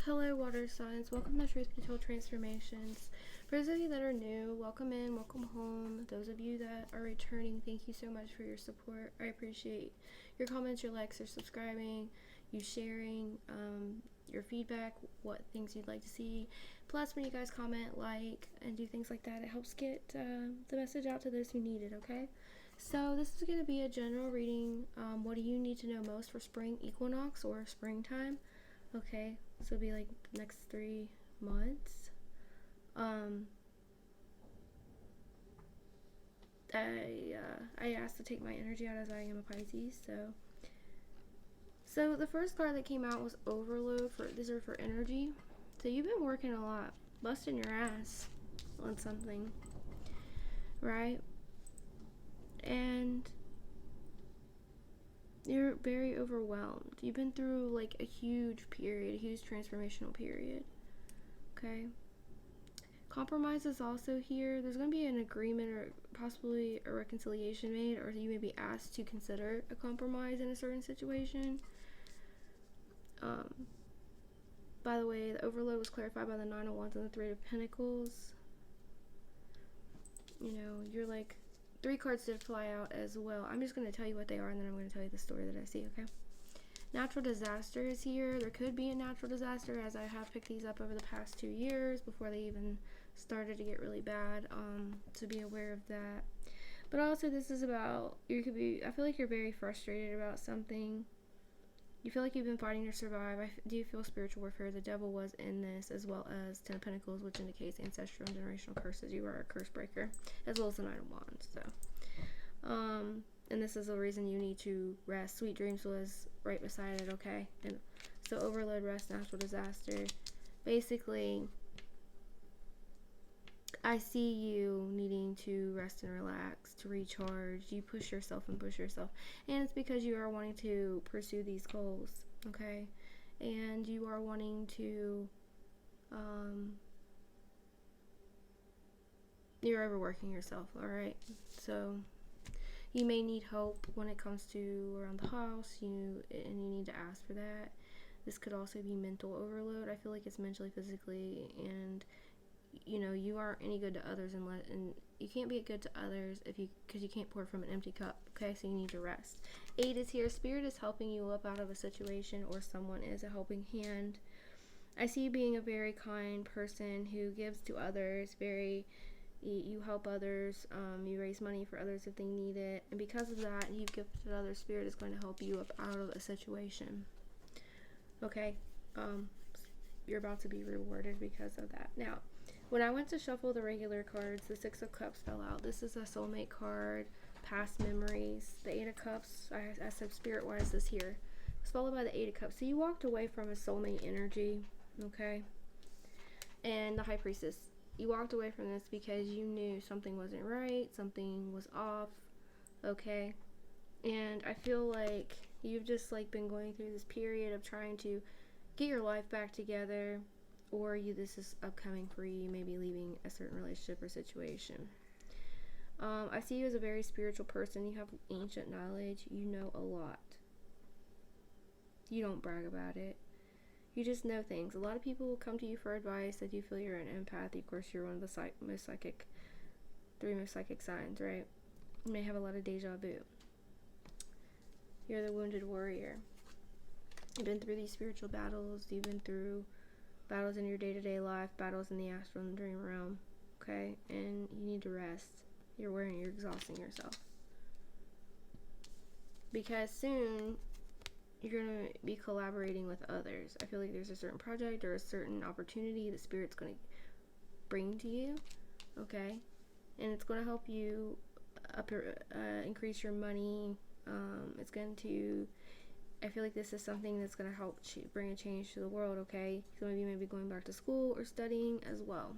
Hello, water signs. Welcome to Truth Be Told Transformations. For those of you that are new, welcome in, welcome home. Those of you that are returning, thank you so much for your support. I appreciate your comments, your likes, your subscribing, you sharing, your feedback, what things you'd like to see. Plus, when you guys comment, like, and do things like that, it helps get the message out to those who need it, okay? So this is going to be a general reading. What do you need to know most for spring equinox or springtime? Okay, so it'll be like next 3 months. I asked to take my energy out as I am a Pisces, so the first card that came out was Overload. These are for energy. So you've been working a lot, busting your ass on something, right? And you're very overwhelmed. You've been through like a huge period, a huge transformational period. Okay. Compromise is also here. There's going to be an agreement or possibly a reconciliation made, or you may be asked to consider a compromise in a certain situation. By the way, the overload was clarified by the Nine of Wands and the Three of Pentacles. You know, you're like, 3 cards did fly out as well. I'm just going to tell you what they are, and then I'm going to tell you the story that I see, okay? Natural disaster is here. There could be a natural disaster, as I have picked these up over the past 2 years before they even started to get really bad, to be aware of that. But also, this is about, I feel like you're very frustrated about something. You feel like you've been fighting to survive. Do you feel spiritual warfare? The devil was in this, as well as 10 of Pentacles, which indicates ancestral and generational curses. You are a curse breaker, as well as the Knight of Wands. So, and this is the reason you need to rest. Sweet Dreams was right beside it, okay? And so overload, rest, natural disaster. Basically, I see you needing to rest and relax, to recharge. You push yourself and push yourself. And it's because you are wanting to pursue these goals, okay? And you are wanting to, you're overworking yourself, alright? So, you may need help when it comes to around the house, and you need to ask for that. This could also be mental overload. I feel like it's mentally, physically, and you know, you aren't any good to others, and you can't be good to others because you can't pour from an empty cup, okay? So you need to rest. 8 is here. Spirit is helping you up out of a situation, or someone is a helping hand. I see you being a very kind person who gives to others. You help others, you raise money for others if they need it, and because of that, you've gifted others. Spirit is going to help you up out of a situation, okay? You're about to be rewarded because of that. Now, when I went to shuffle the regular cards, the 6 of Cups fell out. This is a soulmate card, past memories. The 8 of Cups, I said spirit, why is this here? It's followed by the 8 of Cups. So you walked away from a soulmate energy, okay? And the High Priestess. You walked away from this because you knew something wasn't right, something was off, okay? And I feel like you've just like been going through this period of trying to get your life back together, or this is upcoming for you. You may be leaving a certain relationship or situation. I see you as a very spiritual person. You have ancient knowledge. You know a lot. You don't brag about it. You just know things. A lot of people will come to you for advice. That you feel you're an empath. Of course, you're one of the 3 most psychic signs, right? You may have a lot of deja vu. You're the wounded warrior. You've been through these spiritual battles. You've been through battles in your day-to-day life, battles in the astral and dream realm, okay? And you need to rest. You're exhausting yourself. Because soon, you're going to be collaborating with others. I feel like there's a certain project or a certain opportunity that Spirit's going to bring to you, okay? And it's going to help you increase your money. It's going to, I feel like this is something that's going to help bring a change to the world, okay? Some of you may be going back to school or studying as well.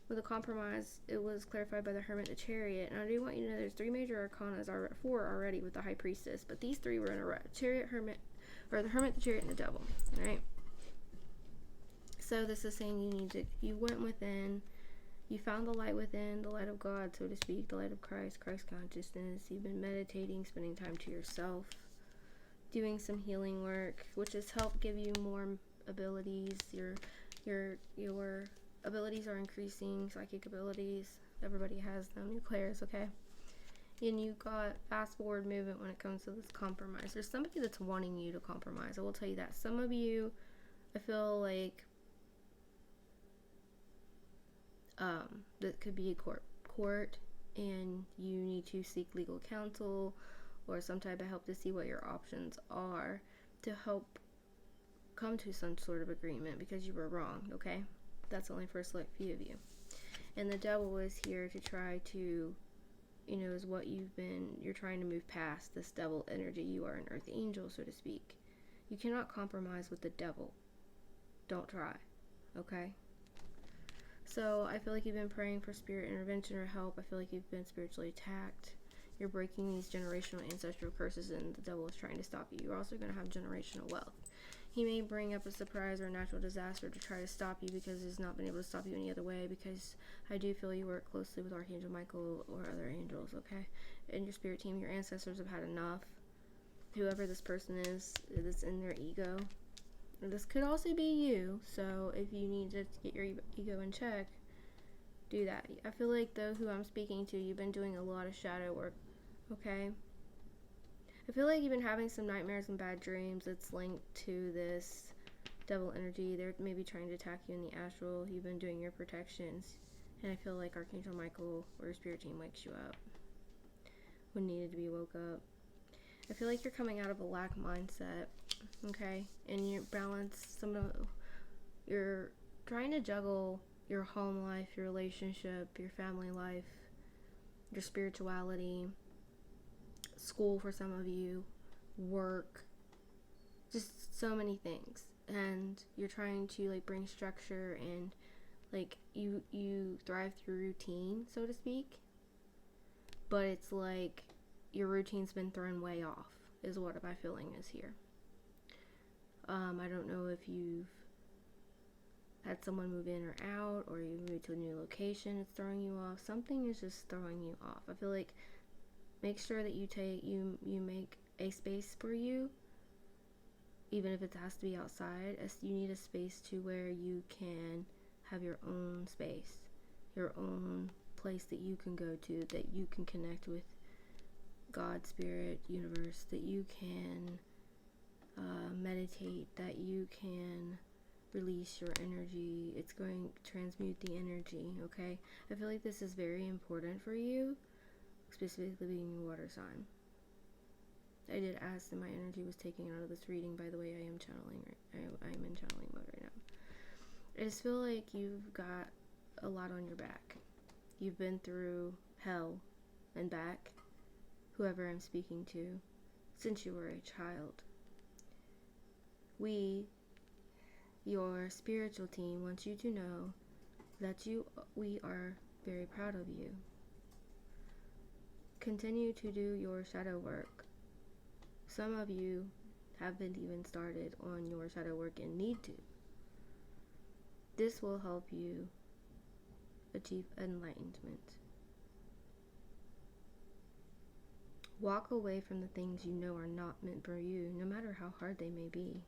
With a compromise, it was clarified by the Hermit, the Chariot. And I do want you to know there's 3 major arcanas, 4 already with the High Priestess. But these 3 were in a row. Chariot, Hermit, or the Hermit, the Chariot, and the Devil, right? So this is saying you went within, you found the light within, the light of God, so to speak, the light of Christ consciousness. You've been meditating, spending time to yourself, doing some healing work, which has helped give you more abilities. Your abilities are increasing, psychic abilities. Everybody has them. New players, okay? And you got fast forward movement when it comes to this compromise. There's somebody that's wanting you to compromise. I will tell you that. Some of you, I feel like that could be a court, and you need to seek legal counsel or some type of help to see what your options are to help come to some sort of agreement, because you were wrong, okay? That's only for a select few of you. And the devil is here to try to, is what you're trying to move past this devil energy. You are an earth angel, so to speak. You cannot compromise with the devil. Don't try, okay? So I feel like you've been praying for spirit intervention or help. I feel like you've been spiritually attacked. You're breaking these generational ancestral curses, and the devil is trying to stop you. You're also going to have generational wealth. He may bring up a surprise or a natural disaster to try to stop you, because he's not been able to stop you any other way, because I do feel you work closely with Archangel Michael or other angels, okay? And your spirit team, your ancestors have had enough. Whoever this person is that's in their ego. This could also be you, so if you need to get your ego in check, do that. I feel like, though, who I'm speaking to, you've been doing a lot of shadow work, okay? I feel like you've been having some nightmares and bad dreams that's linked to this devil energy. They're maybe trying to attack you in the astral. You've been doing your protections, and I feel like Archangel Michael or your spirit team wakes you up when needed to be woke up. I feel like you're coming out of a lack mindset, okay? And you're balanced. You're trying to juggle your home life, your relationship, your family life, your spirituality, school for some of you, work, just so many things. And you're trying to bring structure, and you thrive through routine, so to speak. But it's like your routine's been thrown way off, is what my feeling is here. I don't know if you've had someone move in or out, or you moved to a new location, it's throwing you off. Something is just throwing you off. I feel like make sure that you make a space for you, even if it has to be outside. You need a space to where you can have your own space, your own place that you can go to, that you can connect with God, spirit, universe, that you can meditate, that you can release your energy. It's going to transmute the energy, okay? I feel like this is very important for you, specifically being your water sign. I did ask that my energy was taken out of this reading. By the way, I am in channeling mode right now. I just feel like you've got a lot on your back. You've been through hell and back, whoever I'm speaking to, since you were a child. Your spiritual team, wants you to know that we are very proud of you. Continue to do your shadow work. Some of you haven't even started on your shadow work and need to. This will help you achieve enlightenment. Walk away from the things you know are not meant for you, no matter how hard they may be.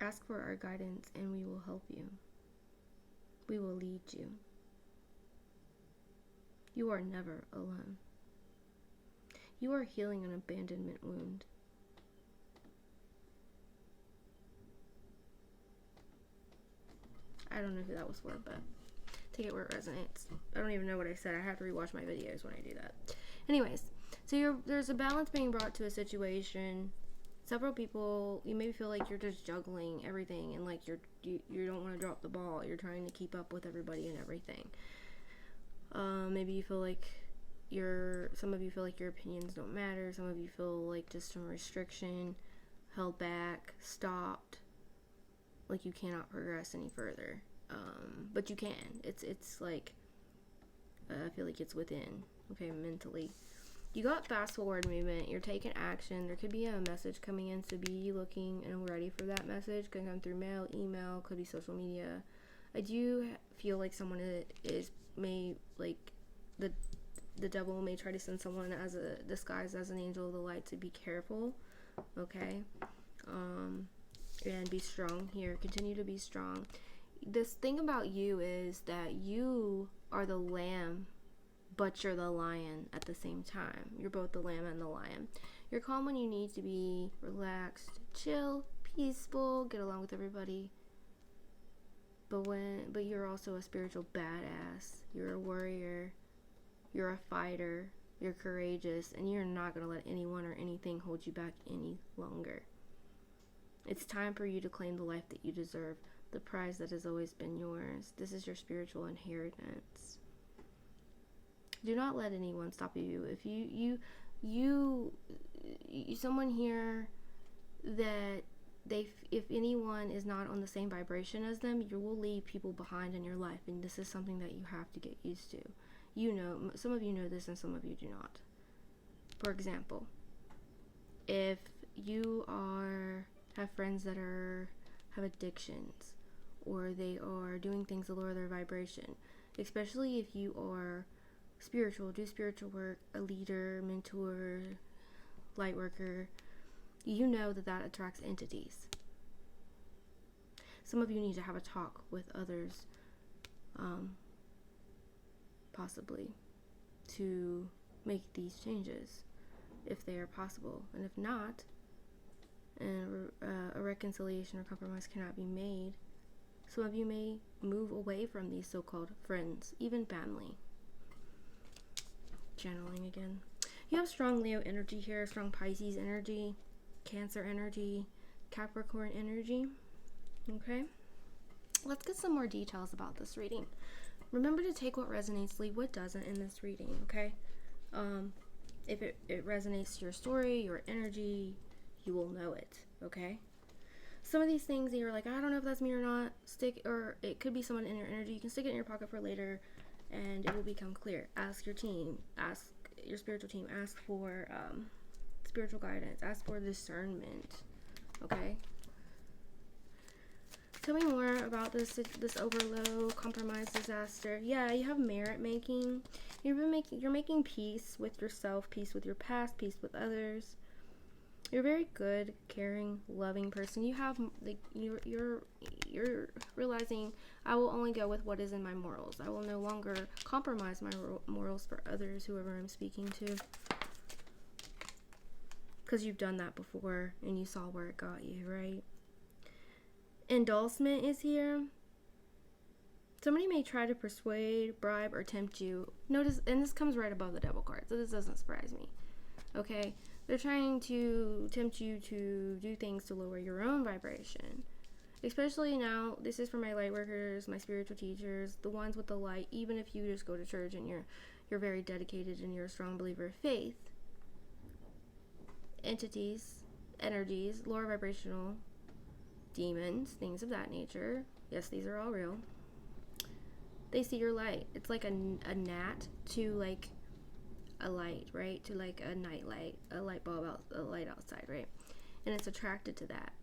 Ask for our guidance, and we will help you. We will lead you. You are never alone. You are healing an abandonment wound. I don't know who that was for, but take it where it resonates. I don't even know what I said. I have to rewatch my videos when I do that. Anyways, so there's a balance being brought to a situation. Several people, you may feel like you're just juggling everything, and you don't want to drop the ball. You're trying to keep up with everybody and everything. Maybe you feel like some of you feel like your opinions don't matter. Some of you feel like just some restriction, held back, stopped, like you cannot progress any further. But you can. It's like, I feel like it's within, okay, mentally. You got fast forward movement. You're taking action. There could be a message coming in, so be looking and ready for that message. Could come through mail, email, could be social media. I do feel like someone the devil may try to send someone as a disguise as an angel of the light, to be careful, okay? And be strong here. Continue to be strong. This thing about you is that you are the lamb, but you're the lion at the same time. You're both the lamb and the lion. You're calm when you need to be, relaxed, chill, peaceful, get along with everybody. But you're also a spiritual badass. You're a warrior. You're a fighter. You're courageous, and you're not going to let anyone or anything hold you back any longer. It's time for you to claim the life that you deserve, the prize that has always been yours. This is your spiritual inheritance. Do not let anyone stop you. If you someone here that if anyone is not on the same vibration as them, you will leave people behind in your life, and this is something that you have to get used to. You know, some of you know this and some of you do not. For example, if you have friends that have addictions, or they are doing things to lower their vibration, especially if you are spiritual, do spiritual work, a leader, mentor, light worker, you know that attracts entities. Some of you need to have a talk with others, possibly, to make these changes, if they are possible. And if not, and a reconciliation or compromise cannot be made, some of you may move away from these so-called friends, even family. Channeling again. You have strong Leo energy here, strong Pisces energy, Cancer energy, Capricorn energy. Okay? Let's get some more details about this reading. Remember to take what resonates, leave what doesn't in this reading, okay? If it resonates to your story, your energy, you will know it, okay? Some of these things that you're like, I don't know if that's me or not, or it could be someone in your energy. You can stick it in your pocket for later, and it will become clear. Ask your team, ask your spiritual team, ask for spiritual guidance, ask for discernment, okay? Tell me more about this overload, compromise, disaster. Yeah, you have merit making. You're making peace with yourself, peace with your past, peace with others. You're a very good, caring, loving person. You have you're realizing, I will only go with what is in my morals. I will no longer compromise my morals for others, whoever I'm speaking to. Because you've done that before and you saw where it got you, right? Endorsement is here. Somebody may try to persuade, bribe, or tempt you. Notice, and this comes right above the devil card, so this doesn't surprise me. Okay? They're trying to tempt you to do things to lower your own vibration. Especially now, this is for my light workers, my spiritual teachers, the ones with the light. Even if you just go to church and you're very dedicated and you're a strong believer of faith. Entities, energies, lower vibrational, demons, things of that nature. Yes, these are all real. They see your light. It's like a gnat to like a light, right? To like a night light, a light bulb a light outside, right? And it's attracted to that.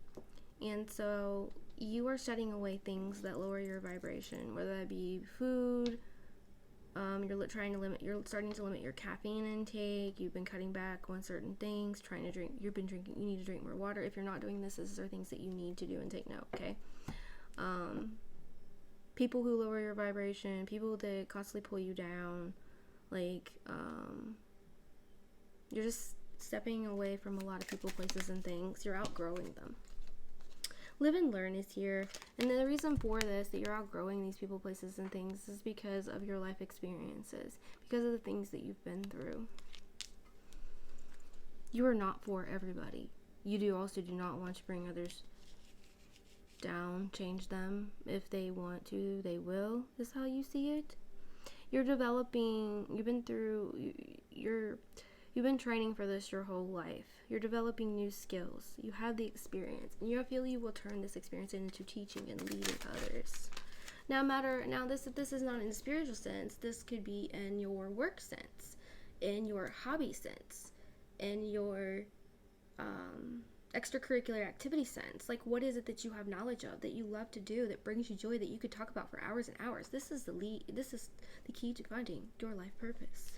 And so you are shutting away things that lower your vibration, whether that be food. You're starting to limit your caffeine intake. You've been cutting back on certain things, you need to drink more water. If you're not doing this, these are things that you need to do and take note, okay? People who lower your vibration, people that constantly pull you down, like, you're just stepping away from a lot of people, places, and things. You're outgrowing them. Live and learn is here, and the reason for this, that you're outgrowing these people, places, and things, is because of your life experiences, because of the things that you've been through. You are not for everybody. You also do not want to bring others down, change them. If they want to, they will, is how you see it. You're developing, you've been training for this your whole life. You're developing new skills. You have the experience, and you feel you will turn this experience into teaching and leading others. This is not in a spiritual sense. This could be in your work sense, in your hobby sense, in your extracurricular activity sense. Like, what is it that you have knowledge of, that you love to do, that brings you joy, that you could talk about for hours and hours? This is the key to finding your life purpose.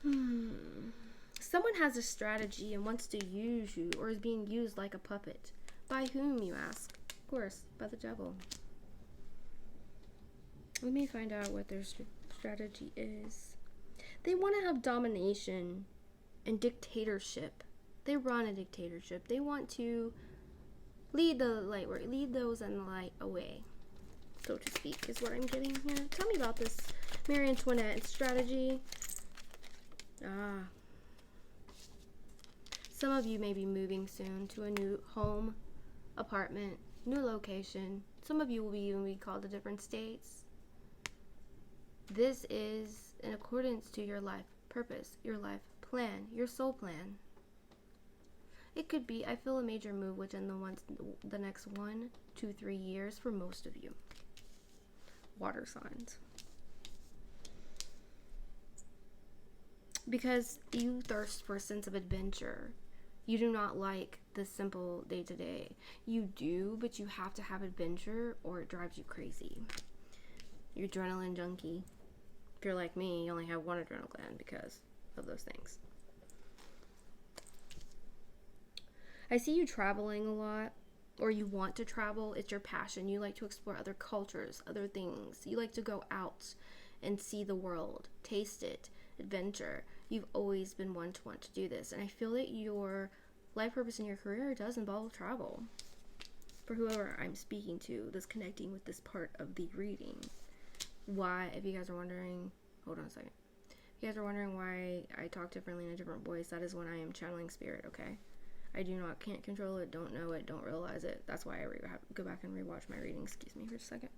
Someone has a strategy and wants to use you, or is being used like a puppet. By whom, you ask? Of course, by the devil. Let me find out what their strategy is. They want to have domination and dictatorship. They run a dictatorship. They want to lead those in the light away, so to speak, is what I'm getting here. Tell me about this Marie Antoinette strategy. Some of you may be moving soon to a new home, apartment, new location. Some of you will even be called to different states. This is in accordance to your life purpose, your life plan, your soul plan. It could be, I feel, a major move within the next 1 to 3 years for most of you. Water signs. Because you thirst for a sense of adventure. You do not like the simple day-to-day. You do, but you have to have adventure or it drives you crazy. You're adrenaline junkie. If you're like me, you only have one adrenal gland because of those things. I see you traveling a lot, or you want to travel. It's your passion. You like to explore other cultures, other things. You like to go out and see the world, taste it, adventure. You've always been one to want to do this. And I feel that your life purpose in your career does involve travel. For whoever I'm speaking to that's connecting with this part of the reading. Why, if you guys are wondering, hold on a second. If you guys are wondering why I talk differently in a different voice, that is when I am channeling spirit, okay? Can't control it, don't know it, don't realize it. That's why I go back and rewatch my reading. Excuse me for just a second.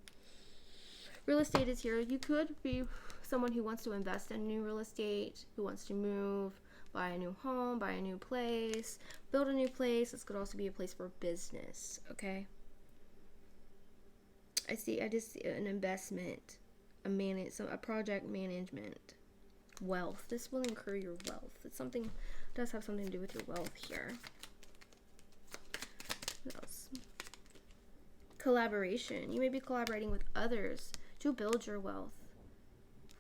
Real estate is here. You could be someone who wants to invest in new real estate, who wants to move, buy a new home, buy a new place, build a new place. This could also be a place for business, okay? I just see an investment, a project management, wealth. This will incur your wealth. Does have something to do with your wealth here. What else? Collaboration. You may be collaborating with others to build your wealth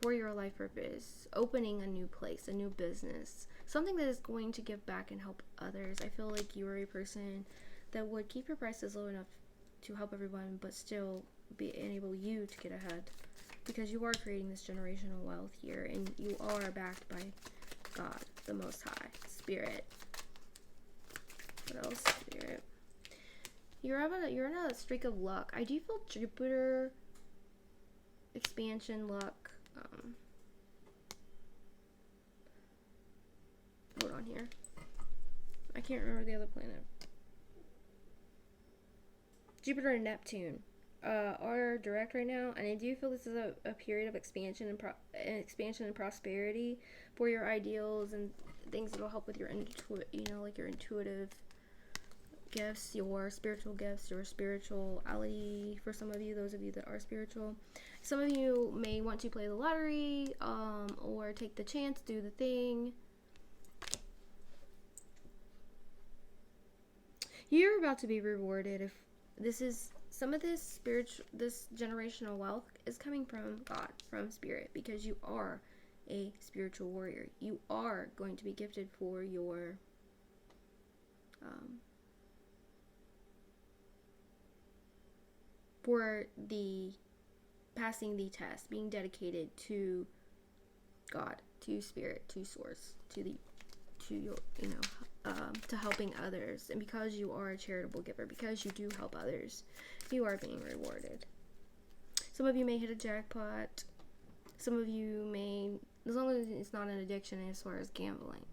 for your life purpose. Opening a new place, a new business, something that is going to give back and help others. I feel like you are a person that would keep your prices low enough to help everyone, but still enable you to get ahead, because you are creating this generational wealth here, and you are backed by God, the Most High, Spirit. What else? Spirit. You're in a streak of luck. I do feel Jupiter expansion luck. Hold on here. I can't remember the other planet. Jupiter and Neptune are direct right now, and I do feel this is a period of expansion and prosperity for your ideals and things that will help with your your intuitive gifts, your spiritual gifts, your spirituality. For some of you, those of you that are spiritual, some of you may want to play the lottery, or take the chance, do the thing. You're about to be rewarded. If this is some of this generational wealth is coming from God, from Spirit, because you are a spiritual warrior. You are going to be gifted for your for the passing the test, being dedicated to God, to Spirit, to Source, to helping others. And because you are a charitable giver, because you do help others, you are being rewarded. Some of you may hit a jackpot. Some of you may, as long as it's not an addiction as far as gambling.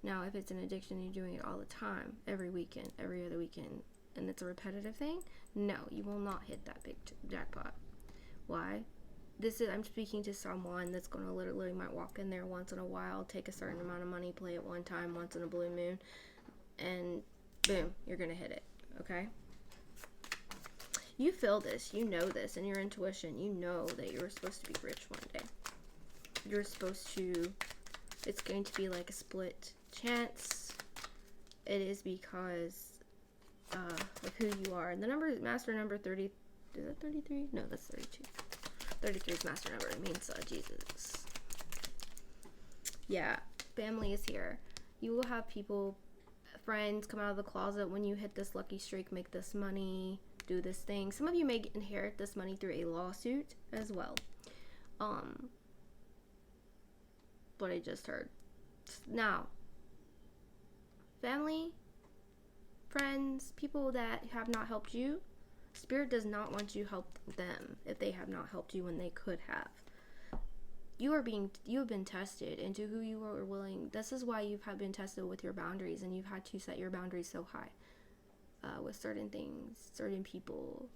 Now, if it's an addiction, you're doing it all the time, every weekend, every other weekend, and it's a repetitive thing, no, you will not hit that big jackpot. Why? I'm speaking to someone that's going to literally might walk in there once in a while, take a certain amount of money, play it one time, once in a blue moon, and boom, you're going to hit it, okay? You feel this, you know this, in your intuition, you know that you're supposed to be rich one day. It's going to be like a split chance. It is because of who you are. And the master number 30, is that 33? No, that's 32. 33 is master number. It means Jesus. Yeah, family is here. You will have people, friends come out of the closet when you hit this lucky streak, make this money, do this thing. Some of you may inherit this money through a lawsuit as well. What I just heard. Now, family, friends, people that have not helped you, Spirit does not want you to help them if they have not helped you when they could have. You have been tested into who you are willing. This is why you have been tested with your boundaries, and you've had to set your boundaries so high with certain things, certain people.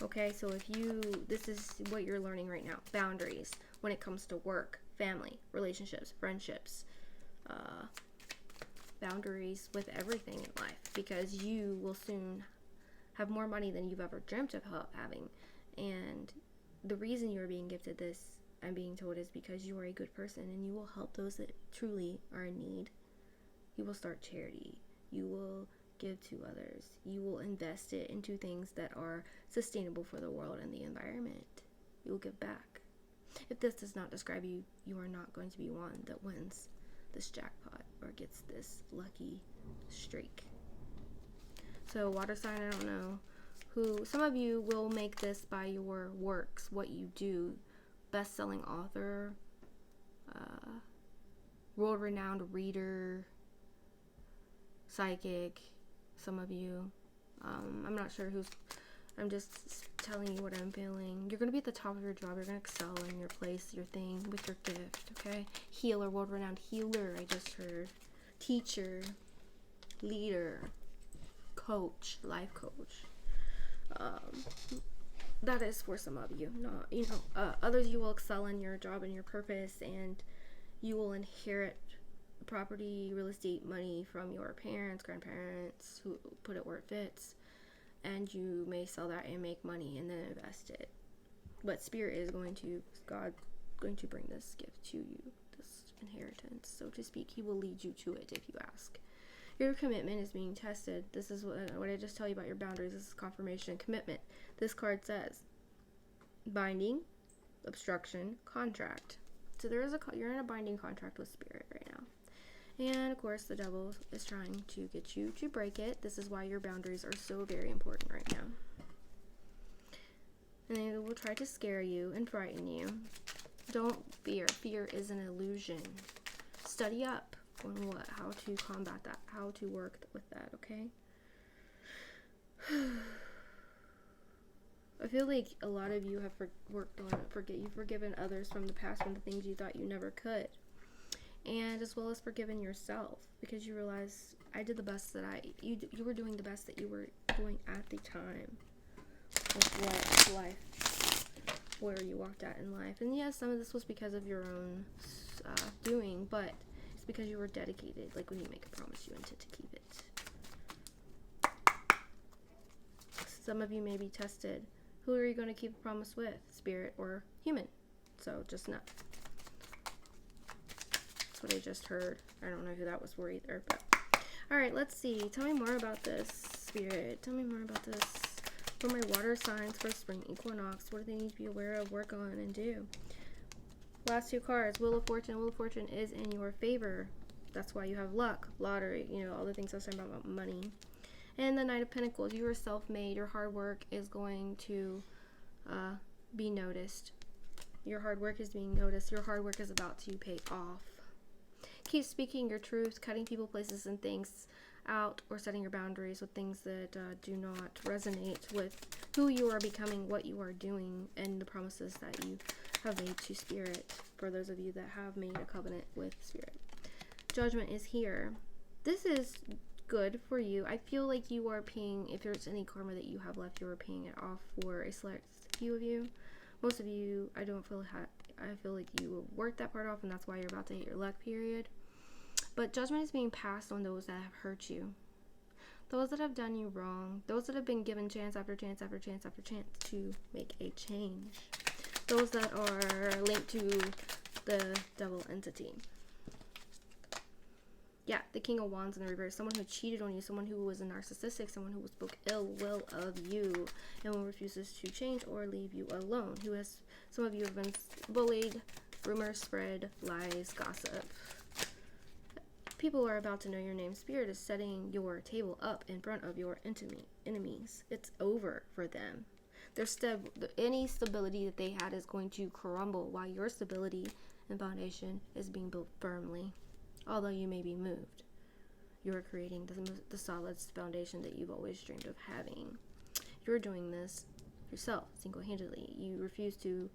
Okay, so this is what you're learning right now. Boundaries when it comes to work, family, relationships, friendships, boundaries with everything in life, because you will soon have more money than you've ever dreamt of having. And the reason you're being gifted this, I'm being told, is because you are a good person and you will help those that truly are in need. You will start charity. You will give to others. You will invest it into things that are sustainable for the world and the environment. You will give back. If this does not describe you, you are not going to be one that wins this jackpot or gets this lucky streak. So water sign, I don't know who. Some of you will make this by your works, what you do. Best-selling author, world-renowned reader, psychic. Some of you. I'm not sure who's. I'm just telling you what I'm feeling. You're going to be at the top of your job. You're going to excel in your place, your thing, with your gift, okay? Healer, world-renowned healer, I just heard. Teacher, leader, coach, life coach. That is for some of you. Not, others, you will excel in your job and your purpose, and you will inherit property, real estate, money from your parents, grandparents, who put it where it fits. And you may sell that and make money and then invest it. But Spirit is God going to bring this gift to you, this inheritance, so to speak. He will lead you to it if you ask. Your commitment is being tested. This is what I just tell you about your boundaries. This is confirmation. Commitment. This card says binding, obstruction, contract. So you're in a binding contract with Spirit right now. And, of course, the devil is trying to get you to break it. This is why your boundaries are so very important right now. And they will try to scare you and frighten you. Don't fear. Fear is an illusion. Study up on how to combat that, how to work with that, okay? I feel like a lot of you have worked on it. You've forgiven others from the past, from the things you thought you never could. And as well as forgiving yourself, because you realize I did the best that you were doing the best that you were doing at the time of where you walked at in life. And yes, some of this was because of your own doing, but it's because you were dedicated. Like when you make a promise, you intend to keep it. Some of you may be tested. Who are you going to keep a promise with? Spirit or human? So just know. What I just heard. I don't know who that was for either, but alright, let's see. Tell me more about this, Spirit. Tell me more about this. For my water signs for spring equinox, what do they need to be aware of, work on, and do? Last two cards. Wheel of Fortune. Wheel of Fortune is in your favor. That's why you have luck, lottery, all the things I was talking about money. And the Knight of Pentacles. You are self-made. Your hard work is going to be noticed. Your hard work is being noticed. Your hard work is about to pay off. Keep speaking your truth, cutting people, places, and things out, or setting your boundaries with things that do not resonate with who you are becoming, what you are doing, and the promises that you have made to Spirit, for those of you that have made a covenant with Spirit. Judgment is here. This is good for you. I feel like you are paying, if there's any karma that you have left, you are paying it off for a select few of you. Most of you, I feel like you worked that part off, and that's why you're about to hit your luck period. But judgment is being passed on those that have hurt you, those that have done you wrong, those that have been given chance after chance after chance after chance to make a change, those that are linked to the devil entity. Yeah, the King of Wands in the reverse. Someone who cheated on you, someone who was a narcissistic, someone who spoke ill will of you and refuses to change or leave you alone. Some of you have been bullied, Rumors spread, lies, gossip. People are about to know your name. Spirit is setting your table up in front of your enemies. It's over for them. Any stability that they had is going to crumble, while your stability and foundation is being built firmly. Although you may be moved, you are creating the solid foundation that you've always dreamed of having. You're doing this yourself, single-handedly. You refuse to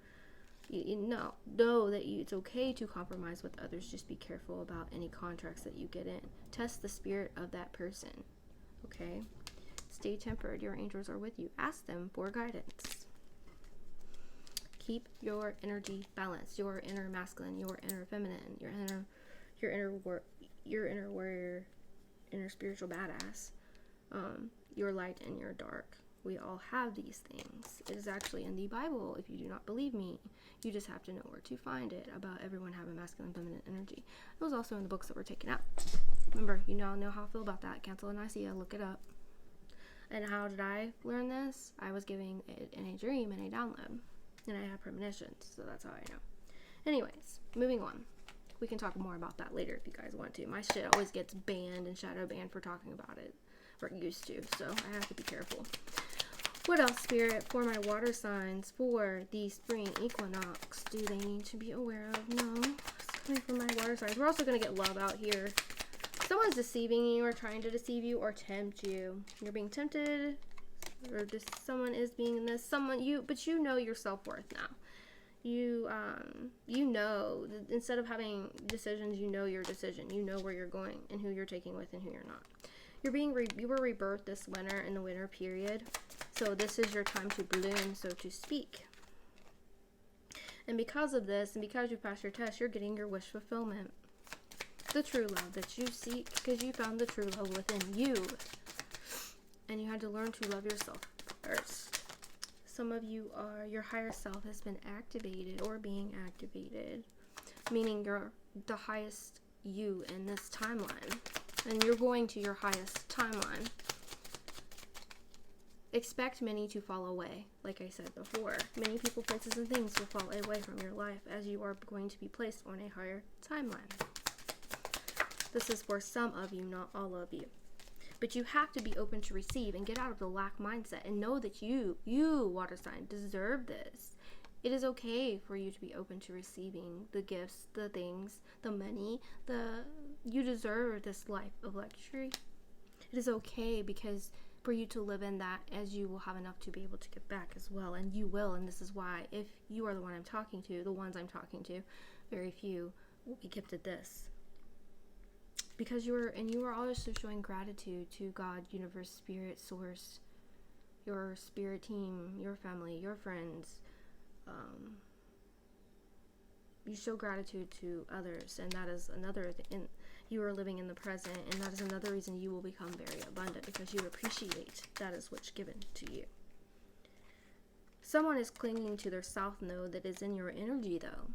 know that it's okay to compromise with others. Just be careful about any contracts that you get in. Test the spirit of that person. Okay? Stay tempered. Your angels are with you. Ask them for guidance. Keep your energy balanced. Your inner masculine, your inner feminine, your inner warrior, inner spiritual badass, your light and your dark. We all have these things. It is actually in the Bible. If you do not believe me, you just have to know where to find it, about everyone having masculine and feminine energy. It was also in the books that were taken out. Remember, you now know how I feel about that. Council of Nicaea, look it up. And how did I learn this? I was giving it in a dream and a download. And I have premonitions, so that's how I know. Anyways, moving on. We can talk more about that later if you guys want to. My shit always gets banned and shadow banned for talking about it. Or used to, so I have to be careful. What else, Spirit, for my water signs for the spring equinox? Do they need to be aware of? No. It's coming from my water signs. We're also going to get love out here. Someone's deceiving you or trying to deceive you or tempt you. You're being tempted, or just someone is being this. But you know your self-worth now. You know, instead of having decisions, you know your decision. You know where you're going and who you're taking with and who you're not. You were rebirthed this winter in the winter period. So this is your time to bloom, so to speak. And because of this, and because you passed your test, you're getting your wish fulfillment. The true love that you seek, because you found the true love within you. And you had to learn to love yourself first. Some of you your higher self has been activated or being activated. Meaning you're the highest you in this timeline. And you're going to your highest timeline. Expect many to fall away, like I said before. Many people, places, and things will fall away from your life as you are going to be placed on a higher timeline. This is for some of you, not all of you. But you have to be open to receive and get out of the lack mindset and know that you, water sign, deserve this. It is okay for you to be open to receiving the gifts, the things, the money, you deserve this life of luxury. It is okay because for you to live in that, as you will have enough to be able to give back as well, and you will. And this is why, if you are the one I'm talking to, the ones I'm talking to, very few will be gifted this, because you are also showing gratitude to God, universe, spirit, source, your spirit team, your family, your friends. You show gratitude to others, and that is another thing. You are living in the present, and that is another reason you will become very abundant, because you appreciate that is what's given to you. Someone is clinging to their south node that is in your energy, though.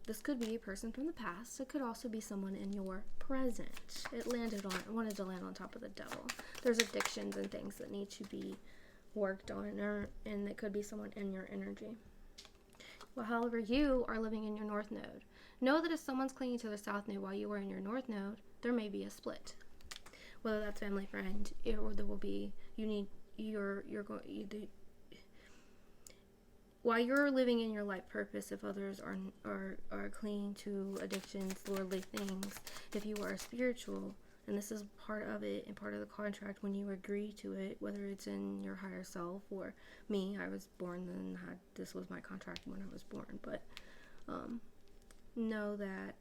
This could be a person from the past. It could also be someone in your present. It wanted to land on top of the devil. There's addictions and things that need to be worked on, and it could be someone in your energy. Well, however, you are living in your north node. Know that if someone's clinging to their south node while you are in your north node, there may be a split. Whether that's family, friend, or there will be, while you're living in your life purpose, if others are clinging to addictions, worldly things, if you are spiritual, and this is part of it and part of the contract when you agree to it, whether it's in your higher self or me, I was born and this was my contract when I was born, but know that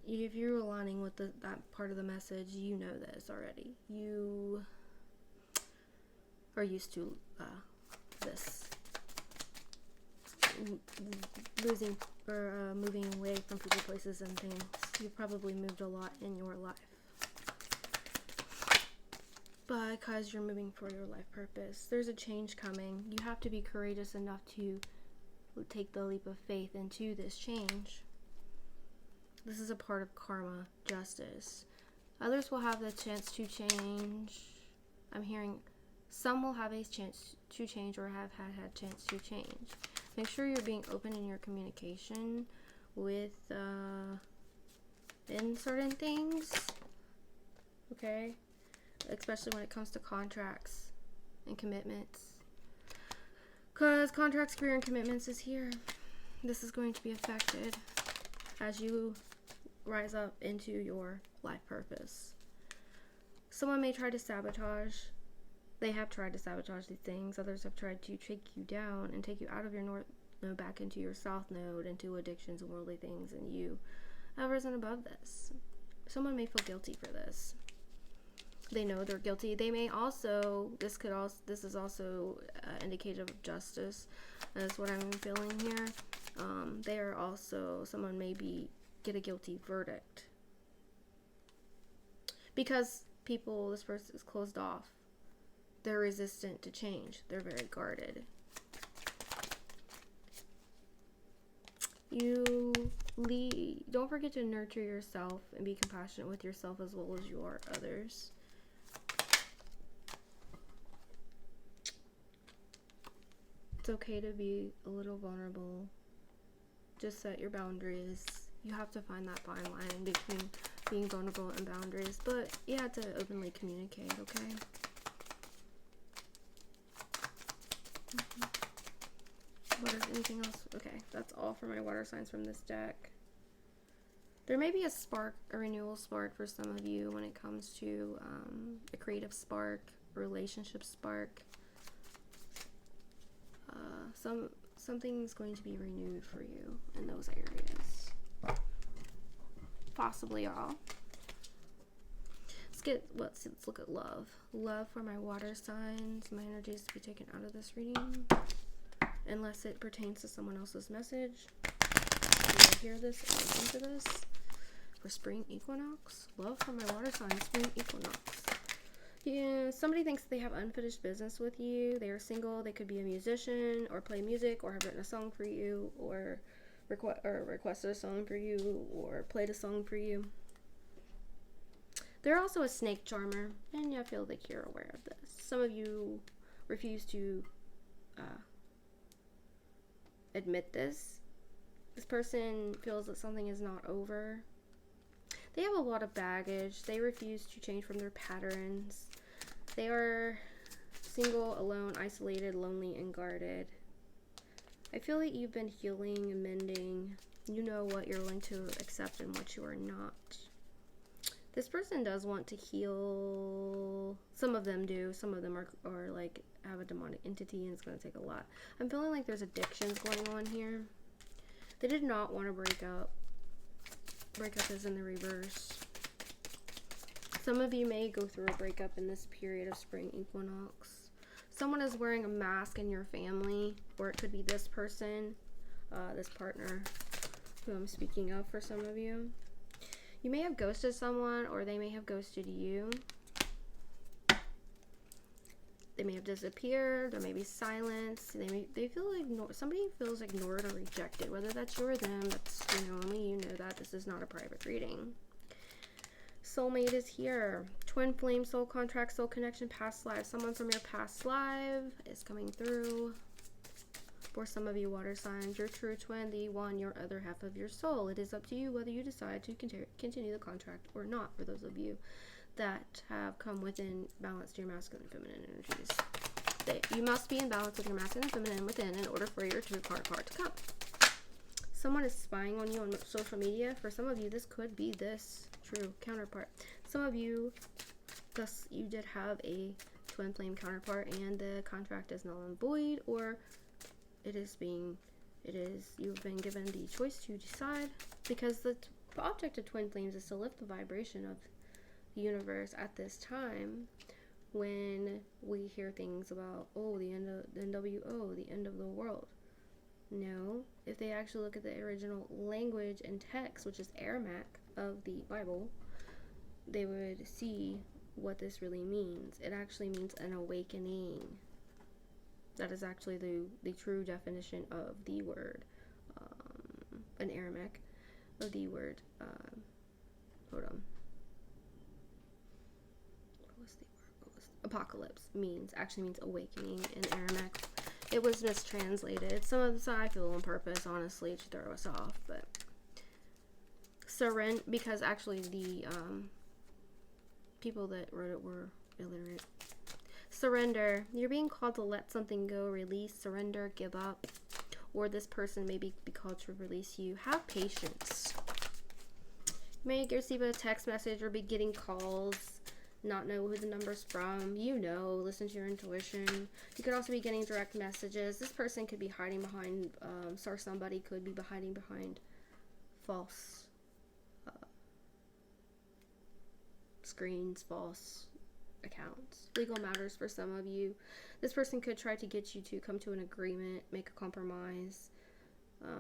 if you're aligning with that part of the message, you know this already. You are used to this losing or moving away from people, places, and things. You've probably moved a lot in your life, but because you're moving for your life purpose, there's a change coming. You have to be courageous enough to take the leap of faith into this change. This is a part of karma, justice. Others will have the chance to change. I'm hearing some will have a chance to change or have had chance to change. Make sure you're being open in your communication with in certain things, okay? Especially when it comes to contracts and commitments. Because contracts, career, and commitments is here. This is going to be affected as you rise up into your life purpose. Someone may try to sabotage. They have tried to sabotage these things. Others have tried to take you down and take you out of your north node back into your south node, into addictions and worldly things, and you have risen above this. Someone may feel guilty for this. They know they're guilty. They may also, this is also indicative of justice. That's what I'm feeling here. They are also, someone may get a guilty verdict. Because this person is closed off. They're resistant to change. They're very guarded. Don't forget to nurture yourself and be compassionate with yourself as well as you are others. It's okay to be a little vulnerable. Just set your boundaries. You have to find that fine line between being vulnerable and boundaries, but you have to openly communicate, okay? What is anything else? Okay, that's all for my water signs from this deck. There may be a spark, a renewal spark for some of you when it comes to a creative spark, a relationship spark. Something's going to be renewed for you in those areas. Possibly all. Let's look at love. Love for my water signs. My energy is to be taken out of this reading, unless it pertains to someone else's message. You will hear this and listen to this. For spring equinox. Love for my water sign. Spring equinox. Yeah, somebody thinks they have unfinished business with you. They are single. They could be a musician or play music or have written a song for you or requested a song for you or played a song for you. They're also a snake charmer, and I feel like you're aware of this. Some of you refuse to admit this. This person feels that something is not over. They have a lot of baggage. They refuse to change from their patterns. They are single, alone, isolated, lonely, and guarded. I feel like you've been healing and mending. You know what you're willing to accept and what you are not. This person does want to heal. Some of them do. Some of them are like have a demonic entity, and it's going to take a lot. I'm feeling like there's addictions going on here. They did not want to break up. Breakup is in the reverse. Some of you may go through a breakup in this period of spring equinox. Someone is wearing a mask in your family, or it could be this person, this partner who I'm speaking of for some of you. You may have ghosted someone, or they may have ghosted you. They may have disappeared. There may be silence. They feel like somebody feels ignored or rejected. Whether that's you or them, that's only you know that. This is not a private reading. Soulmate is here. Twin flame, soul contract, soul connection, past life. Someone from your past life is coming through. For some of you water signs, your true twin, the one, your other half of your soul. It is up to you whether you decide to continue the contract or not. For those of you that have come within balance to your masculine and feminine energies. You must be in balance with your masculine and feminine within in order for your true counterpart to come. Someone is spying on you on social media. For some of you, this could be this true counterpart. Some of you, thus, you did have a twin flame counterpart and the contract is null and void, or you've been given the choice to decide, because the object of twin flames is to lift the vibration of the universe at this time when we hear things about, the end of the NWO, the end of the world. No, if they actually look at the original language and text, which is Aramaic of the Bible, they would see what this really means. It actually means an awakening. That is actually the true definition of the word, in Aramaic, of the word, apocalypse actually means awakening in Aramaic. It was mistranslated. Some of the I feel on purpose, honestly, to throw us off, but Surrender, because actually the people that wrote it were illiterate. Surrender. You're being called to let something go, release, surrender, give up. Or this person may be called to release you. Have patience. You may receive a text message or be getting calls. Not know who the number's from. You know, listen to your intuition. You could also be getting direct messages. This person could be hiding behind, somebody could be hiding behind false screens, false accounts. Legal matters for some of you. This person could try to get you to come to an agreement, make a compromise,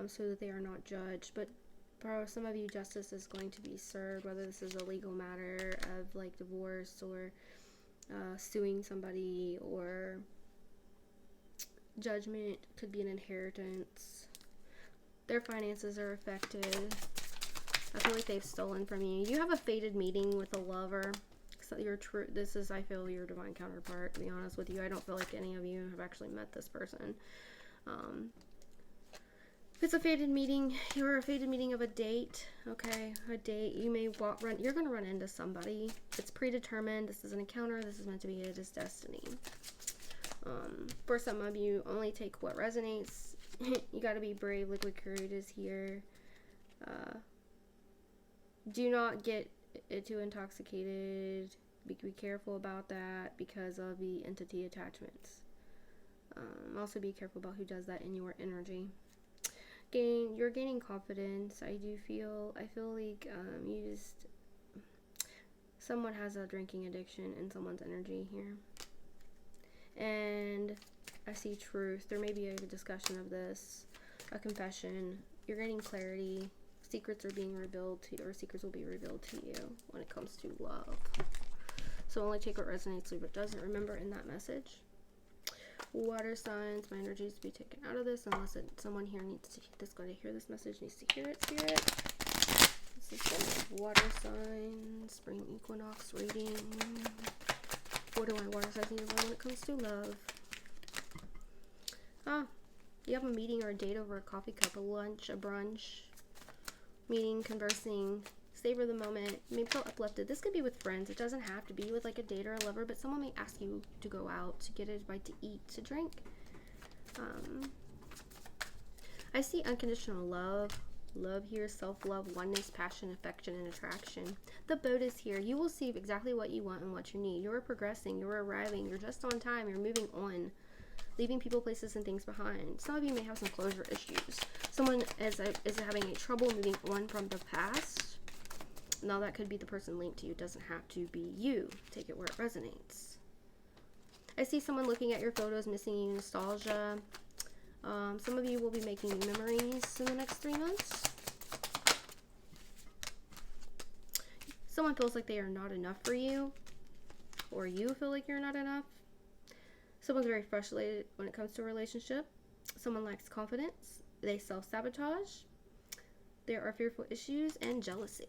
so that they are not judged. But for some of you, justice is going to be served, whether this is a legal matter of like divorce or suing somebody, or judgment. Could be an inheritance. Their finances are affected. I feel like they've stolen from you. You have a fated meeting with a lover. So this is, I feel, your divine counterpart, to be honest with you. I don't feel like any of you have actually met this person. It's a fated meeting. You're a fated meeting of a date. Okay, a date. You may you're going to run into somebody. It's predetermined. This is an encounter. This is meant to be. It is destiny. For some of you, only take what resonates. You got to be brave. Liquid courage is here. Do not get too intoxicated. Be careful about that because of the entity attachments. Also be careful about who does that in your energy. You're gaining confidence. I feel like someone has a drinking addiction in someone's energy here. And I see truth. There may be a discussion of this, a confession. You're gaining clarity. Secrets are being revealed to you, or secrets will be revealed to you when it comes to love. So only take what resonates, leave what doesn't. Remember in that message. Water signs, my energy is to be taken out of this unless someone here that's going to hear this message needs to hear it, spirit. This is water signs, spring equinox reading. What do my water signs need to learn when it comes to love? You have a meeting or a date over a coffee cup, a lunch, a brunch. Meeting, conversing, savor the moment. Maybe feel uplifted. This could be with friends. It doesn't have to be with like a date or a lover, but someone may ask you to go out, to get a bite to eat, to drink. I see unconditional love. Love here, self-love, oneness, passion, affection, and attraction. The boat is here. You will see exactly what you want and what you need. You're progressing. You're arriving. You're just on time. You're moving on. Leaving people, places, and things behind. Some of you may have some closure issues. Someone is having a trouble moving on from the past. Now that could be the person linked to you. It doesn't have to be you. Take it where it resonates. I see someone looking at your photos, missing nostalgia. Some of you will be making memories in the next 3 months. Someone feels like they are not enough for you, or you feel like you're not enough. Someone's very frustrated when it comes to a relationship. Someone lacks confidence. They self-sabotage. There are fearful issues and jealousy,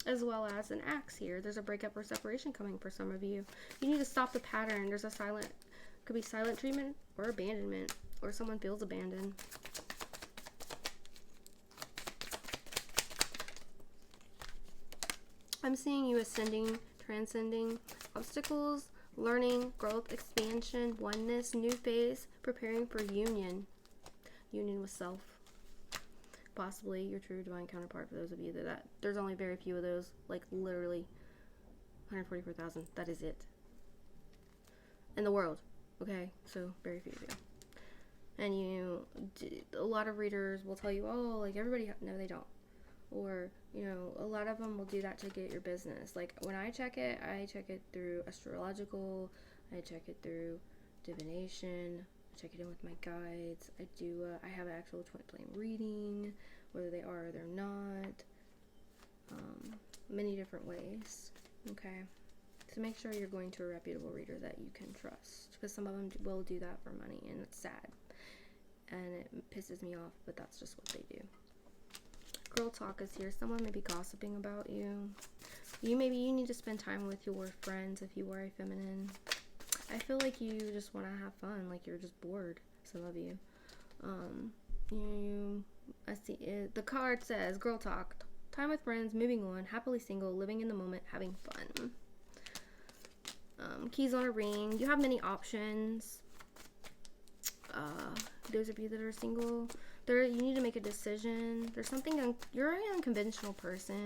as well as an axe here. There's a breakup or separation coming for some of you. You need to stop the pattern. There's could be silent treatment or abandonment, or someone feels abandoned. I'm seeing you ascending, transcending obstacles, learning, growth, expansion, oneness, new phase, preparing for union with self. Possibly your true divine counterpart. For those of you that there's only very few of those, like literally 144,000. That is it in the world. Okay, so very few of you. And a lot of readers will tell you, oh, like everybody. No, they don't. Or, a lot of them will do that to get your business. Like, when I check it through astrological, I check it through divination, I check it in with my guides, I have an actual twin flame reading, whether they are or they're not, many different ways, okay? So make sure you're going to a reputable reader that you can trust, because some of them will do that for money, and it's sad, and it pisses me off, but that's just what they do. Girl talk is here. Someone may be gossiping about you. You need to spend time with your friends if you are a feminine. I feel like you just want to have fun, like you're just bored, some of you. I see it. The card says girl talk. time with friends, moving on, happily single, living in the moment, having fun. Keys on a ring. You have many options. Those of you that are single, you need to make a decision. There's something, you're an unconventional person.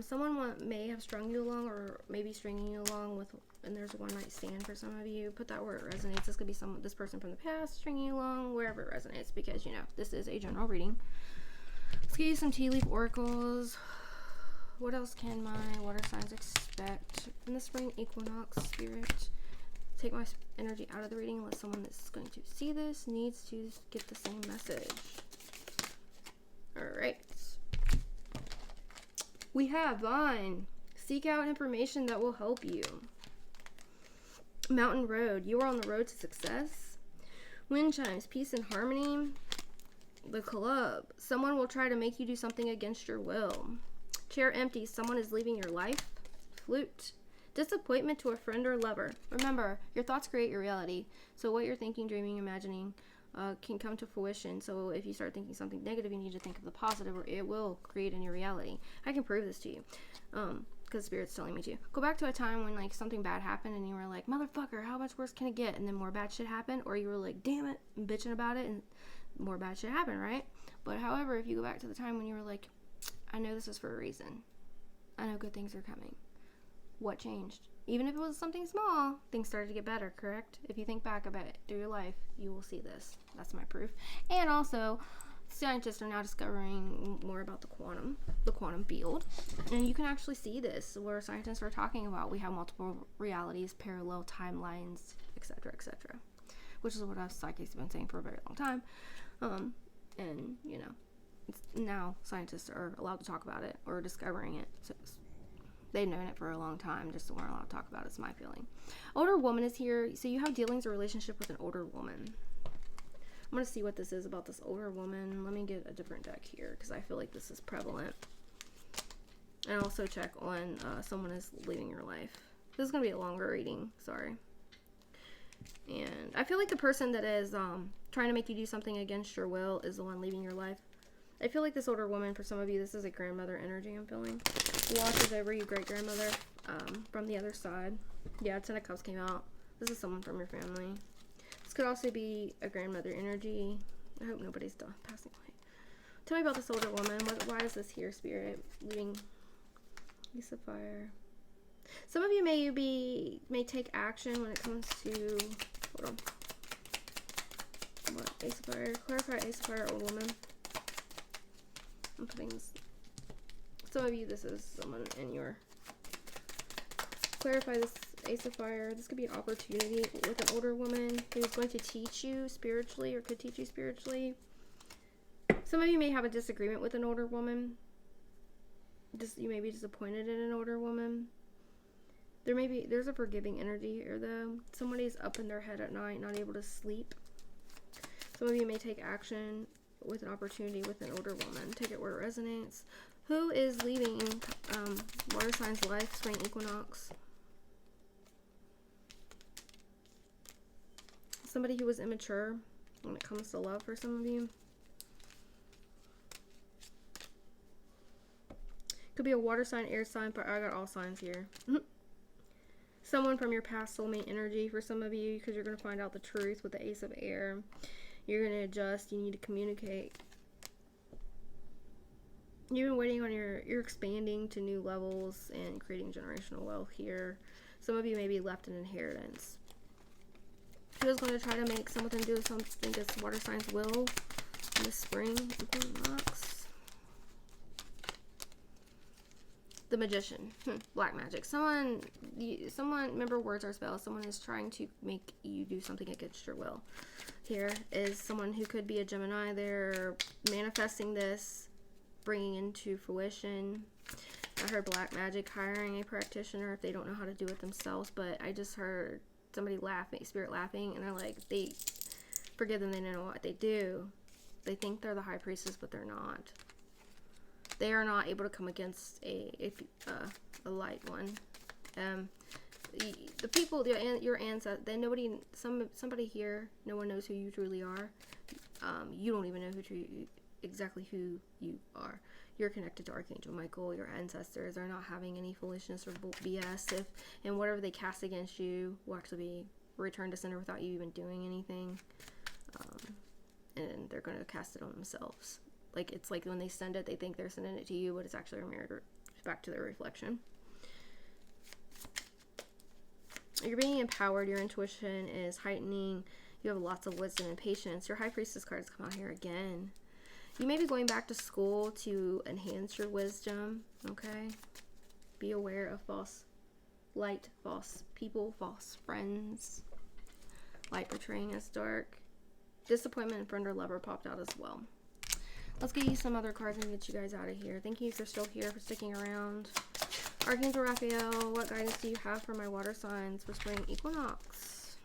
Someone may have strung you along, or maybe stringing you along with, and there's a one night stand for some of you. Put that where it resonates. This could be this person from the past stringing you along, wherever it resonates, because this is a general reading. Let's give you some tea leaf oracles. What else can my water signs expect in the spring equinox, spirit? Take my energy out of the reading unless someone that's going to see this needs to get the same message. All right. We have Vine. Seek out information that will help you. Mountain Road. You are on the road to success. Wind Chimes. Peace and harmony. The Club. Someone will try to make you do something against your will. Chair Empty. Someone is leaving your life. Flute. Disappointment to a friend or lover. Remember, your thoughts create your reality. So what you're thinking, dreaming, imagining can come to fruition. So if you start thinking something negative, you need to think of the positive, or it will create in your reality. I can prove this to you, because Spirit's telling me to. Go back to a time when something bad happened and you were like, motherfucker, how much worse can it get? And then more bad shit happened, or you were like, damn it, and bitching about it, and more bad shit happened, right? But however, if you go back to the time when you were like, I know this is for a reason. I know good things are coming. What changed? Even if it was something small, things started to get better, correct? If you think back about it through your life, you will see this. That's my proof. And also, scientists are now discovering more about the quantum field. And you can actually see this, where scientists are talking about we have multiple realities, parallel timelines, etc., etc. Which is what us psychics have been saying for a very long time. And, now scientists are allowed to talk about it, or discovering it. So they've known it for a long time, just weren't allowed to talk about it. It's my feeling. Older woman is here. So you have dealings or relationship with an older woman. I'm going to see what this is about this older woman. Let me get a different deck here, because I feel like this is prevalent. And also check on someone is leaving your life. This is going to be a longer reading. Sorry. And I feel like the person that is trying to make you do something against your will is the one leaving your life. I feel like this older woman, for some of you, this is a grandmother energy I'm feeling. Watches over you, great-grandmother, from the other side. Yeah, Ten of Cups came out. This is someone from your family. This could also be a grandmother energy. I hope nobody's done passing away. Tell me about this older woman. Why is this here, Spirit? Leaving Ace of Fire. Some of you may take action when it comes to, hold on. What? Ace of Fire. Clarify Ace of Fire, old woman. I'm putting this. Some of you, this is someone in your. Clarify this Ace of Fire. This could be an opportunity with an older woman who's going to teach you spiritually, or could teach you spiritually. Some of you may have a disagreement with an older woman. You may be disappointed in an older woman. There's a forgiving energy here, though. Somebody's up in their head at night, not able to sleep. Some of you may take action with an opportunity with an older woman. Take it where it resonates. Who is leaving water signs life, spring equinox? Somebody who was immature when it comes to love for some of you. Could be a water sign, air sign, but I got all signs here. Someone from your past soulmate energy for some of you, because you're going to find out the truth with the Ace of Air. You're going to adjust. You need to communicate. You've been waiting on you're expanding to new levels and creating generational wealth here. Some of you may be left an inheritance. Who's going to try to make some of them do something this water signs will in the spring equinox? The Magician. Black magic. Someone, remember, words are spells. Someone is trying to make you do something against your will. Here is someone who could be a Gemini. They're manifesting this, bringing into fruition. I heard black magic, hiring a practitioner if they don't know how to do it themselves, but I just heard somebody laughing, spirit laughing, and they're like, they forgive them, they don't know what they do. They think they're the high priestess, but they're not. They are not able to come against a light one. The people, your ancestors, somebody here, no one knows who you truly are. You don't even know exactly who you are. You're connected to Archangel Michael. Your ancestors are not having any foolishness or BS. And whatever they cast against you will actually be returned to sender without you even doing anything. And they're going to cast it on themselves. Like, it's like when they send it, they think they're sending it to you, but it's actually a mirror back to their reflection. You're being empowered. Your intuition is heightening. You have lots of wisdom and patience. Your High Priestess cards come out here again. You may be going back to school to enhance your wisdom, okay? Be aware of false light, false people, false friends. Light portraying as dark. Disappointment and friend or lover popped out as well. Let's get you some other cards and get you guys out of here. Thank you if you're still here, for sticking around. Archangel Raphael, what guidance do you have for my water signs for spring equinox?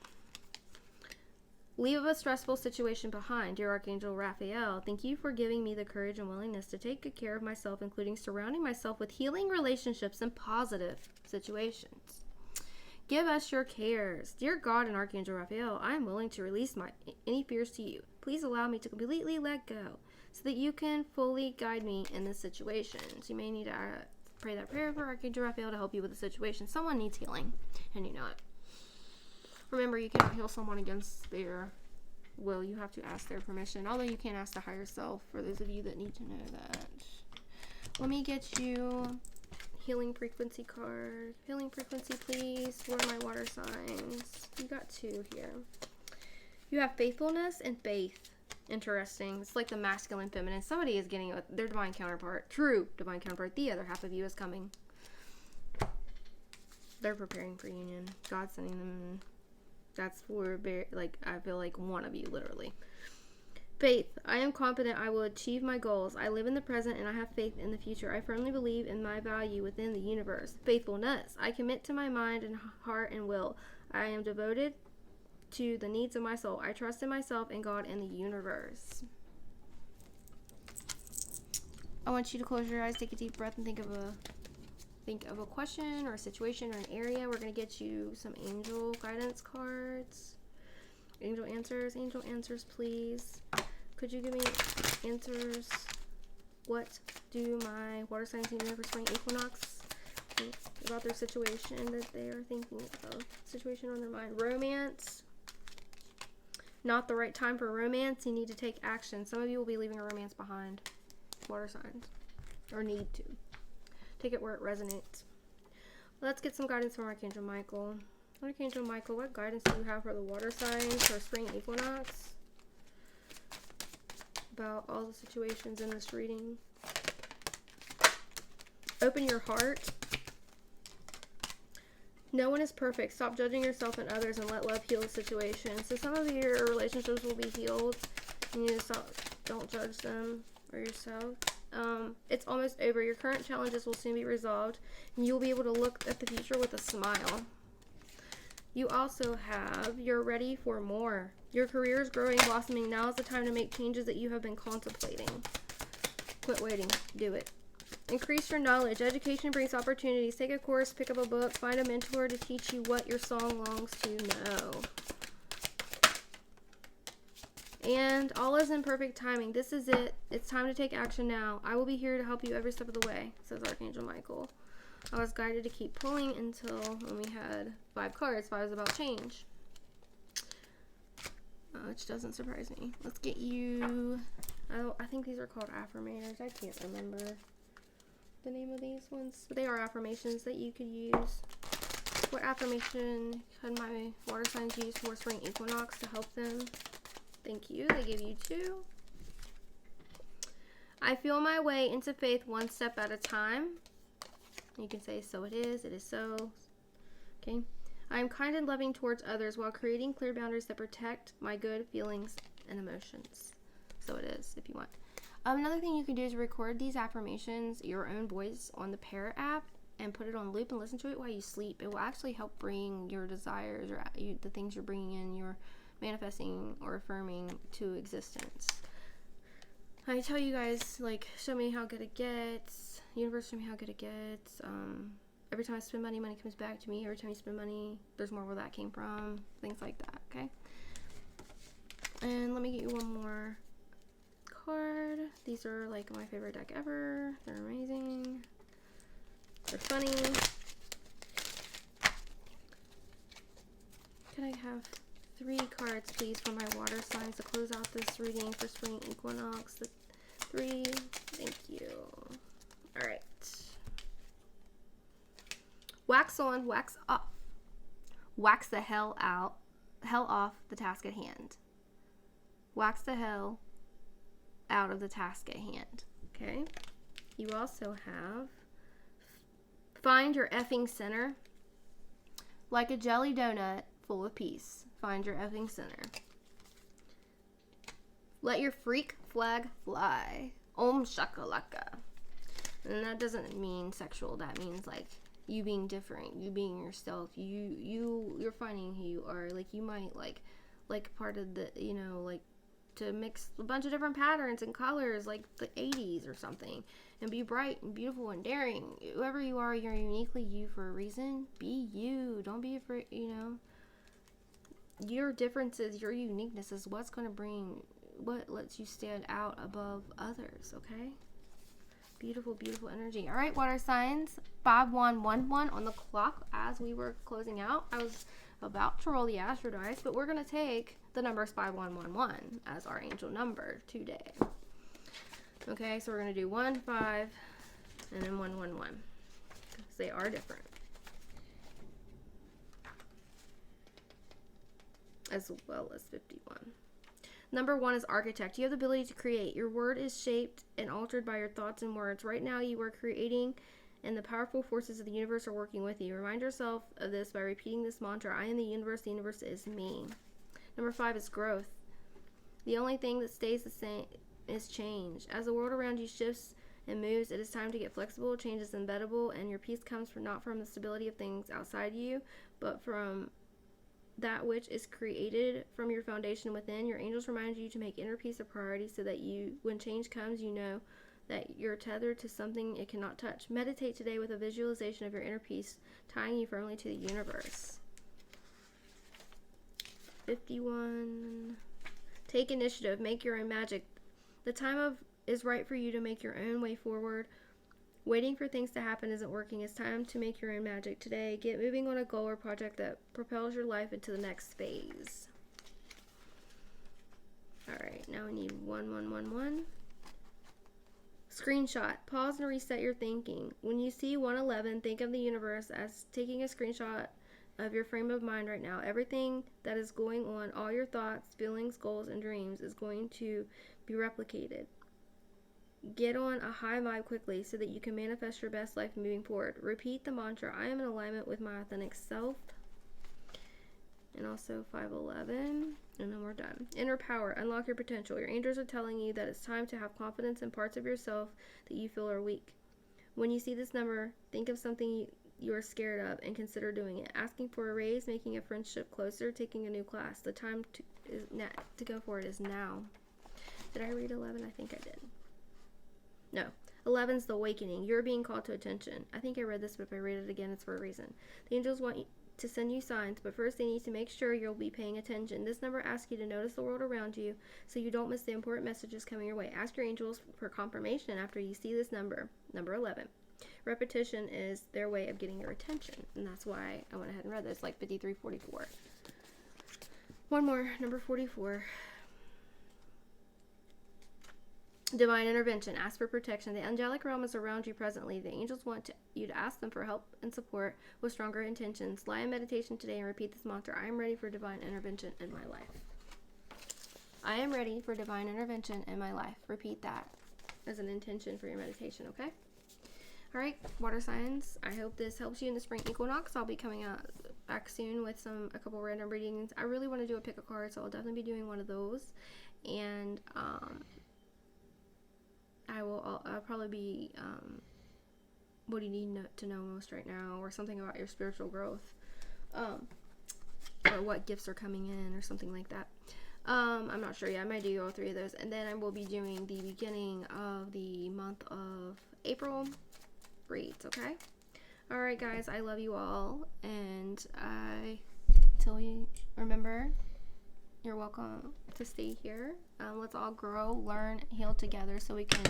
Leave a stressful situation behind. Dear Archangel Raphael, thank you for giving me the courage and willingness to take good care of myself, including surrounding myself with healing relationships and positive situations. Give us your cares. Dear God and Archangel Raphael, I am willing to release any fears to you. Please allow me to completely let go so that you can fully guide me in this situation. So you may need to pray that prayer for Archangel Raphael to help you with the situation. Someone needs healing, and you know it. Remember, you cannot heal someone against their will. You have to ask their permission, although you can ask the higher self, for those of you that need to know that. Let me get you healing frequency card. Healing frequency, please. What are my water signs? You got 2 here. You have faithfulness and faith. Interesting. It's like the masculine, feminine. Somebody is getting their divine counterpart. True divine counterpart. The other half of you is coming. They're preparing for union. God's sending them in. That's for, like, I feel like one of you, literally. Faith. I am confident I will achieve my goals. I live in the present and I have faith in the future. I firmly believe in my value within the universe. Faithfulness. I commit to my mind and heart and will. I am devoted to the needs of my soul. I trust in myself and God and the universe. I want you to close your eyes, take a deep breath, and think of a question or a situation or an area. We're going to get you some angel guidance cards. Angel answers, please. Could you give me answers? What do my water signs need to know for spring equinox? Think about their situation that they are thinking of. Situation on their mind. Romance. Not the right time for romance. You need to take action. Some of you will be leaving a romance behind. Water signs. Or need to. Take it where it resonates. Let's get some guidance from Archangel Michael. Archangel Michael, what guidance do you have for the water signs for spring equinox? About all the situations in this reading. Open your heart. No one is perfect. Stop judging yourself and others and let love heal the situation. So some of your relationships will be healed. You need to stop. Don't judge them or yourself. It's almost over. Your current challenges will soon be resolved, and you'll be able to look at the future with a smile. You also have, you're ready for more. Your career is growing, blossoming. Now is the time to make changes that you have been contemplating. Quit waiting. Do it. Increase your knowledge. Education brings opportunities. Take a course, pick up a book, find a mentor to teach you what your song longs to know. And all is in perfect timing. This is it. It's time to take action now. I will be here to help you every step of the way, says Archangel Michael. I was guided to keep pulling until when we had 5 cards. 5 is about change. Which doesn't surprise me. Let's get you... I think these are called affirmators. I can't remember the name of these ones. But they are affirmations that you could use. What affirmation could my water signs use for spring equinox to help them? Thank you. They give you 2. I feel my way into faith one step at a time. You can say, so it is so. Okay. I am kind and loving towards others while creating clear boundaries that protect my good feelings and emotions. So it is, if you want. Another thing you can do is record these affirmations, your own voice, on the Parrot app and put it on loop and listen to it while you sleep. It will actually help bring your desires or the things you're bringing in, you're manifesting or affirming to existence. I tell you guys, like, show me how good it gets. Universe, show me how good it gets. Every time I spend money, money comes back to me. Every time you spend money, there's more where that came from. Things like that, okay? And let me get you one more card. These are like my favorite deck ever. They're amazing. They're funny. Could I have 3 cards, please, for my water signs to close out this reading for spring equinox? The 3. Thank you. All right. Wax on, wax off. Wax the hell off the task at hand. Wax the hell out of the task at hand. Okay. You also have find your effing center. Like a jelly donut full of peace. Find your effing center. Let your freak flag fly. Om shakalaka. And that doesn't mean sexual. That means like you being different, you being yourself, you're finding who you are. Like you might like part of the, you know, like to mix a bunch of different patterns and colors like the 80s or something, and be bright and beautiful and daring. Whoever you are, you're uniquely you for a reason. Be you. Don't be afraid, you know. Your differences, your uniqueness is what's going to bring, what lets you stand out above others, okay? Beautiful, beautiful energy. All right, water signs, 5111 on the clock as we were closing out. I was about to roll the astro dice, but we're going to take the numbers 5111 as our angel number today. Okay, so we're going to do 1, 5, and then 111 because they are different. As well as 51. Number 1 is architect. You have the ability to create. Your word is shaped and altered by your thoughts and words. Right now you are creating and the powerful forces of the universe are working with you. Remind yourself of this by repeating this mantra. I am the universe is me. Number 5 is growth. The only thing that stays the same is change. As the world around you shifts and moves, it is time to get flexible. Change is inevitable, and your peace comes from not from the stability of things outside you, but from that which is created from your foundation within. Your angels remind you to make inner peace a priority so that you, when change comes, you know that you're tethered to something it cannot touch. Meditate today with a visualization of your inner peace, tying you firmly to the universe. 51. Take initiative. Make your own magic. The time is right for you to make your own way forward. Waiting for things to happen isn't working. It's time to make your own magic today. Get moving on a goal or project that propels your life into the next phase. Alright, now we need 1111. Screenshot. Pause and reset your thinking. When you see 111, think of the universe as taking a screenshot of your frame of mind right now. Everything that is going on, all your thoughts, feelings, goals, and dreams is going to be replicated. Get on a high vibe quickly so that you can manifest your best life moving forward. Repeat the mantra, I am in alignment with my authentic self. And also 511. And then we're done. Inner power. Unlock your potential. Your angels are telling you that it's time to have confidence in parts of yourself that you feel are weak. When you see this number, think of something you are scared of and consider doing it. Asking for a raise, making a friendship closer, taking a new class. The time to go for it is now. Did I read 11? I think I did. No. 11's the awakening. You're being called to attention. I think I read this, but if I read it again, it's for a reason. The angels want to send you signs, but first they need to make sure you'll be paying attention. This number asks you to notice the world around you so you don't miss the important messages coming your way. Ask your angels for confirmation after you see this number, number 11. Repetition is their way of getting your attention, and that's why I went ahead and read this, like 5344. One more, number 44. Divine intervention. Ask for protection. The angelic realm is around you presently. The angels want you to ask them for help and support with stronger intentions. Lie in meditation today and repeat this mantra. I am ready for divine intervention in my life. I am ready for divine intervention in my life. Repeat that as an intention for your meditation, okay? All right, water signs. I hope this helps you in the spring equinox. I'll be coming out back soon with a couple random readings. I really want to do a pick a card, so I'll definitely be doing one of those. And I'll probably be, what do you need to know most right now, or something about your spiritual growth, or what gifts are coming in, or something like that. I'm not sure yet. I might do all 3 of those, and then I will be doing the beginning of the month of April reads, okay? All right, guys, I love you all, and till you remember, You're welcome to stay here. Let's all grow, learn, heal together so we can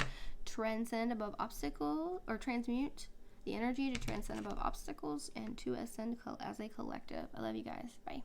transcend above obstacles, or transmute the energy to transcend above obstacles and to ascend as a collective. I love you guys. Bye.